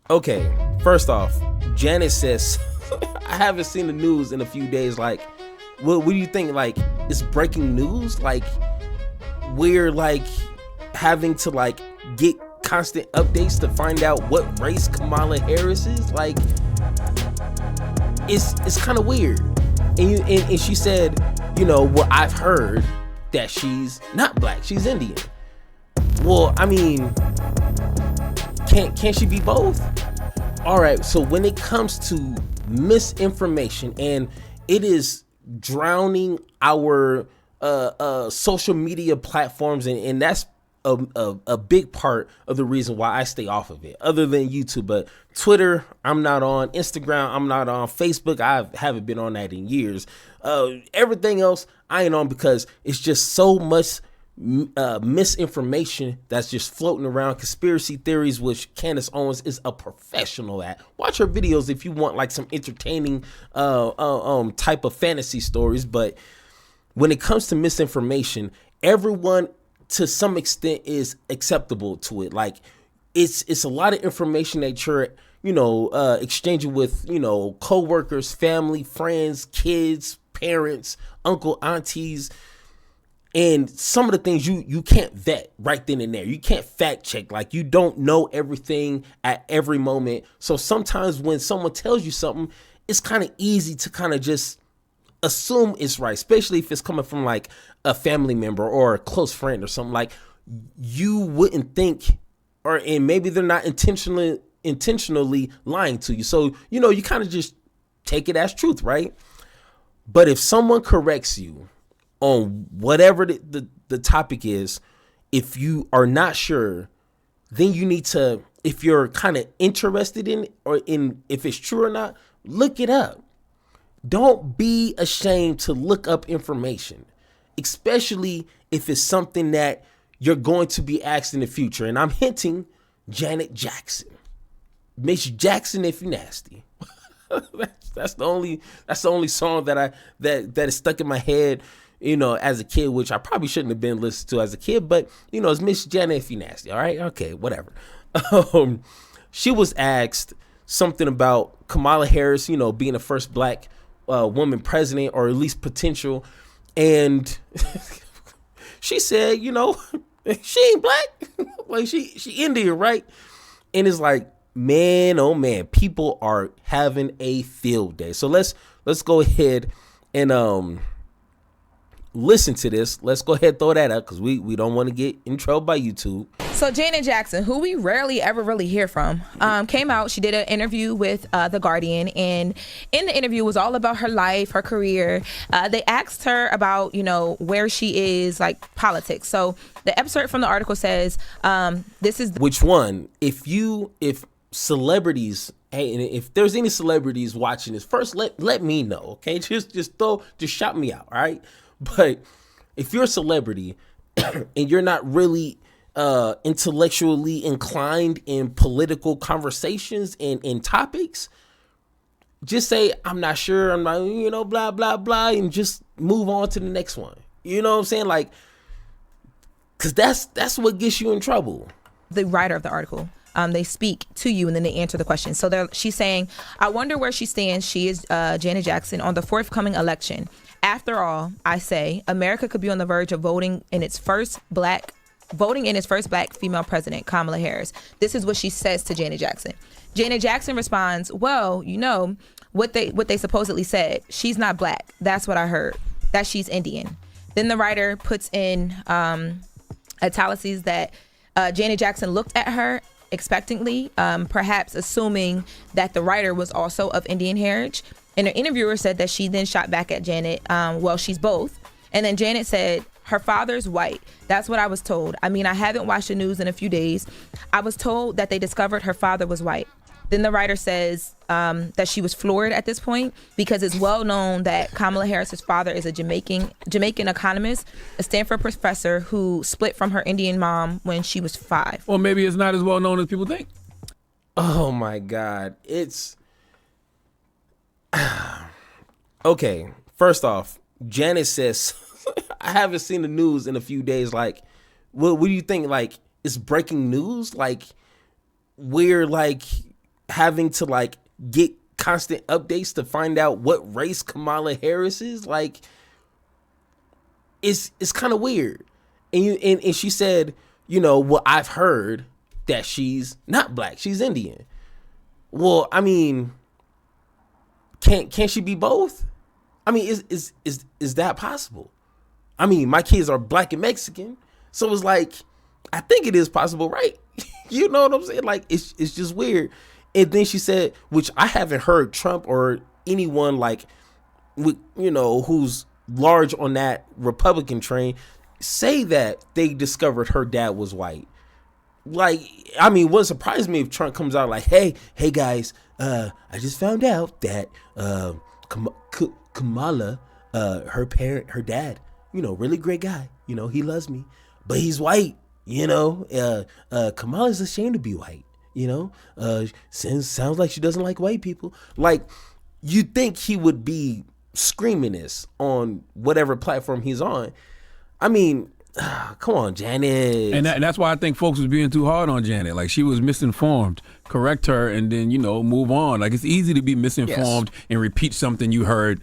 Okay, first off, Janet says, I haven't seen the news in a few days. Like, what do you think? Like, it's breaking news? Like, we're like having to like get constant updates to find out what race Kamala Harris is? Like, it's kind of weird. And she said, well, I've heard that she's not black, she's Indian. Well, I mean, can't she be both? All right, so when it comes to misinformation, and it is drowning our social media platforms, and that's a big part of the reason why I stay off of it, other than YouTube. But Twitter, I'm not on. Instagram, I'm not on. Facebook, I haven't been on that in years. Everything else, I ain't on, because it's just so much misinformation that's just floating around. Conspiracy theories, which Candace Owens is a professional at. Watch her videos if you want like some entertaining type of fantasy stories. But when it comes to misinformation, everyone to some extent is acceptable to it. Like, it's a lot of information that you're exchanging with co-workers, family, friends, kids, parents, uncle, aunties. And some of the things you can't vet right then and there. You can't fact check. Like, you don't know everything at every moment. So sometimes when someone tells you something, it's kind of easy to kind of just assume it's right, especially if it's coming from like a family member or a close friend or something. Like, you wouldn't think, and maybe they're not intentionally lying to you. So, you kind of just take it as truth, right? But if someone corrects you on whatever the topic is, if you are not sure, then you need to, if you're kind of interested in it, or in if it's true or not, look it up. Don't be ashamed to look up information, especially if it's something that you're going to be asked in the future. And I'm hinting Janet Jackson. Miss Jackson if you nasty. that's the only song that is stuck in my head, as a kid, which I probably shouldn't have been listened to as a kid, but it's Miss Janet if you nasty. All right, okay, whatever. She was asked something about Kamala Harris, being the first black woman president, or at least potential, and she said, she ain't black, like she Indian, right? And it's like, man, oh man, people are having a field day. So let's go ahead and listen to this. Let's go ahead and throw that up, because we don't want to get in trouble by YouTube. So Janet Jackson, who we rarely ever really hear from, came out. She did an interview with The Guardian, and in the interview was all about her life, her career. They asked her about, where she is, like politics. So the excerpt from the article says, this is... Which one? If celebrities, hey, and if there's any celebrities watching this, first let me know, okay? Just shout me out, all right? But if you're a celebrity and you're not really intellectually inclined in political conversations and in topics, just say, I'm not sure, I'm not, blah, blah, blah, and just move on to the next one. You know what I'm saying? Like, because that's what gets you in trouble. The writer of the article, they speak to you and then they answer the question. So she's saying, I wonder where she stands. She is Janet Jackson on the forthcoming election. After all, I say, America could be on the verge of voting in its first black female president, Kamala Harris. This is what she says to Janet Jackson. Janet Jackson responds, well, what they supposedly said. She's not black. That's what I heard. That she's Indian. Then the writer puts in italics that Janet Jackson looked at her expectantly, perhaps assuming that the writer was also of Indian heritage. And the interviewer said that she then shot back at Janet, well, she's both. And then Janet said, her father's white. That's what I was told. I mean, I haven't watched the news in a few days. I was told that they discovered her father was white. Then the writer says that she was floored at this point, because it's well known that Kamala Harris's father is a Jamaican economist, a Stanford professor who split from her Indian mom when she was 5. Or maybe it's not as well known as people think. Oh my God. Okay, first off, Janet says, I haven't seen the news in a few days. Like, what do you think? Like, it's breaking news? Like, we're like having to like get constant updates to find out what race Kamala Harris is, like it's kind of weird. And she said, well, I've heard that she's not black, she's Indian. Well, I mean, can't she be both? I mean, is that possible? I mean, my kids are black and Mexican, so it's like, I think it is possible, right? You know what I'm saying? Like, it's just weird. And then she said, which I haven't heard Trump or anyone like, who's large on that Republican train say that they discovered her dad was white. Like, I mean, wouldn't surprise me if Trump comes out like, hey guys, I just found out that Kamala, her dad, really great guy, he loves me, but he's white, Kamala's ashamed to be white, sounds like she doesn't like white people. Like, you'd think he would be screaming this on whatever platform he's on. I mean, come on, Janet. And that's why I think folks was being too hard on Janet. Like, she was misinformed. Correct her and then, move on. Like, it's easy to be misinformed and repeat something you heard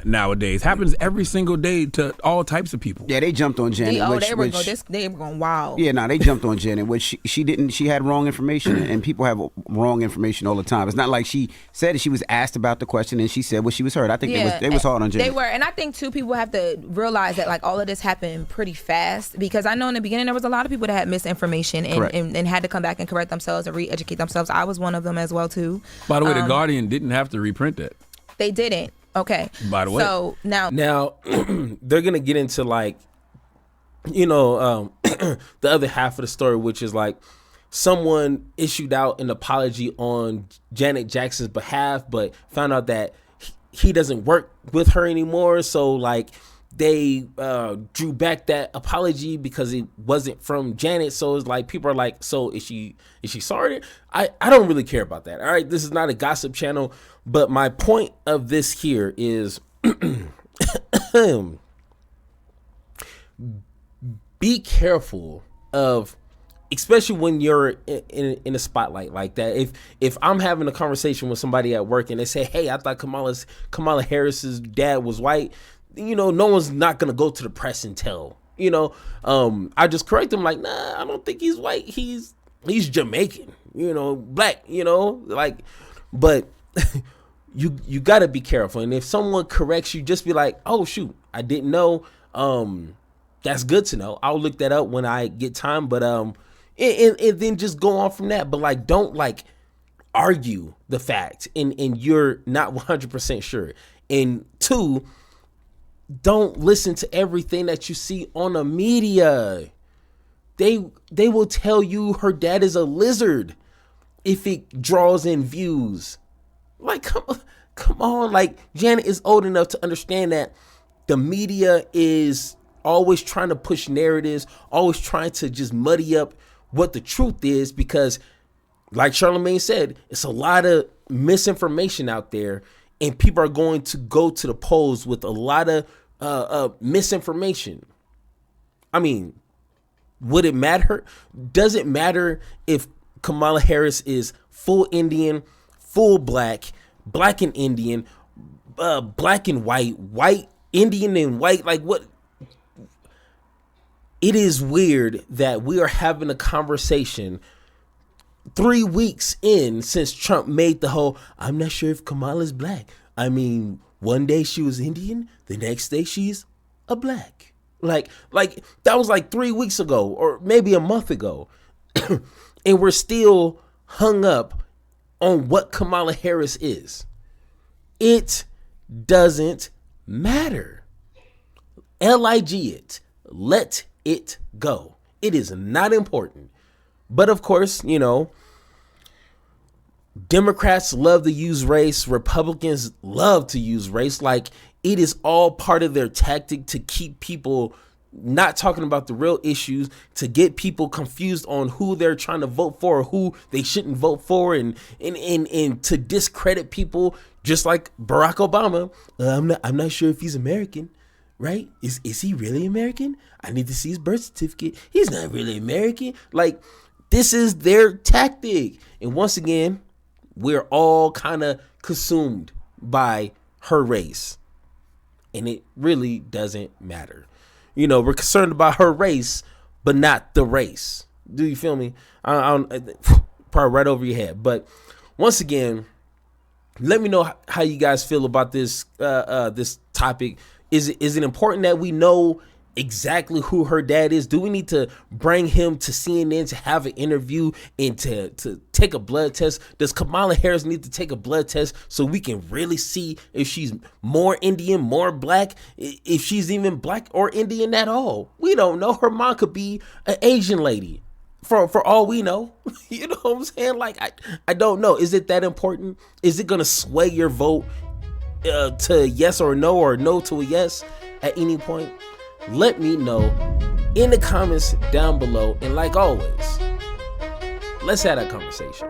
nowadays. Happens every single day to all types of people. Yeah, they jumped on Janet. They were going wild. Yeah, they jumped on Janet, which she didn't. She had wrong information, and people have wrong information all the time. It's not like she said that she was asked about the question and she said what she was heard. I think they was hard on Janet. They were, and I think too, people have to realize that like all of this happened pretty fast, because I know in the beginning there was a lot of people that had misinformation and had to come back and correct themselves and re-educate themselves. I was one of them as well too. By the way, the Guardian didn't have to reprint that. They didn't. Okay. By the way. So now they're going to get into like, the other half of the story, which is like someone issued out an apology on Janet Jackson's behalf, but found out that he doesn't work with her anymore. So like they drew back that apology because it wasn't from Janet. So it's like, people are like, so is she sorry? I don't really care about that. All right. This is not a gossip channel, but my point of this here is be careful of, especially when you're in a spotlight like that. If I'm having a conversation with somebody at work and they say, hey, I thought Kamala Harris's dad was white, no one's not going to go to the press and tell, I just correct them like, nah, I don't think he's white. He's Jamaican, black, like, but you got to be careful. And if someone corrects you, just be like, oh shoot, I didn't know. That's good to know. I'll look that up when I get time, but, and then just go on from that. But like, don't like argue the fact and you're not 100% sure. And two, don't listen to everything that you see on the media. They will tell you her dad is a lizard if it draws in views. Like, come on. Like, Janet is old enough to understand that the media is always trying to push narratives, always trying to just muddy up what the truth is, because like Charlamagne said, it's a lot of misinformation out there, and people are going to go to the polls with a lot of misinformation. I mean, would it matter? Does it matter if Kamala Harris is full Indian, full black, black and Indian, black and white, Indian and white? Like, what? It is weird that we are having a conversation 3 weeks in since Trump made the whole, I'm not sure if Kamala's black. I mean, one day she was Indian, the next day she's a black. Like that was like 3 weeks ago or maybe a month ago. And we're still hung up on what Kamala Harris is. It doesn't matter. LIG it. Let it go. It is not important. But of course, Democrats love to use race. Republicans love to use race. Like, it is all part of their tactic to keep people not talking about the real issues, to get people confused on who they're trying to vote for or who they shouldn't vote for, and to discredit people, just like Barack Obama. I'm not sure if he's American. Right? Is he really American? I need to see his birth certificate. He's not really American. Like, this is their tactic. And once again, we're all kind of consumed by her race. And it really doesn't matter. You know, we're concerned about her race, but not the race. Do you feel me? Probably right over your head. But once again, let me know how you guys feel about this this topic. Is it important that we know exactly who her dad is? Do we need to bring him to CNN to have an interview and to take a blood test? Does Kamala Harris need to take a blood test so we can really see if she's more Indian, more black, if she's even black or Indian at all? We don't know. Her mom could be an Asian lady for all we know. You know what I'm saying? Like, I don't know. Is it that important? Is it going to sway your vote to yes or no to a yes at any point? Let me know in the comments down below. And like always, let's have that conversation.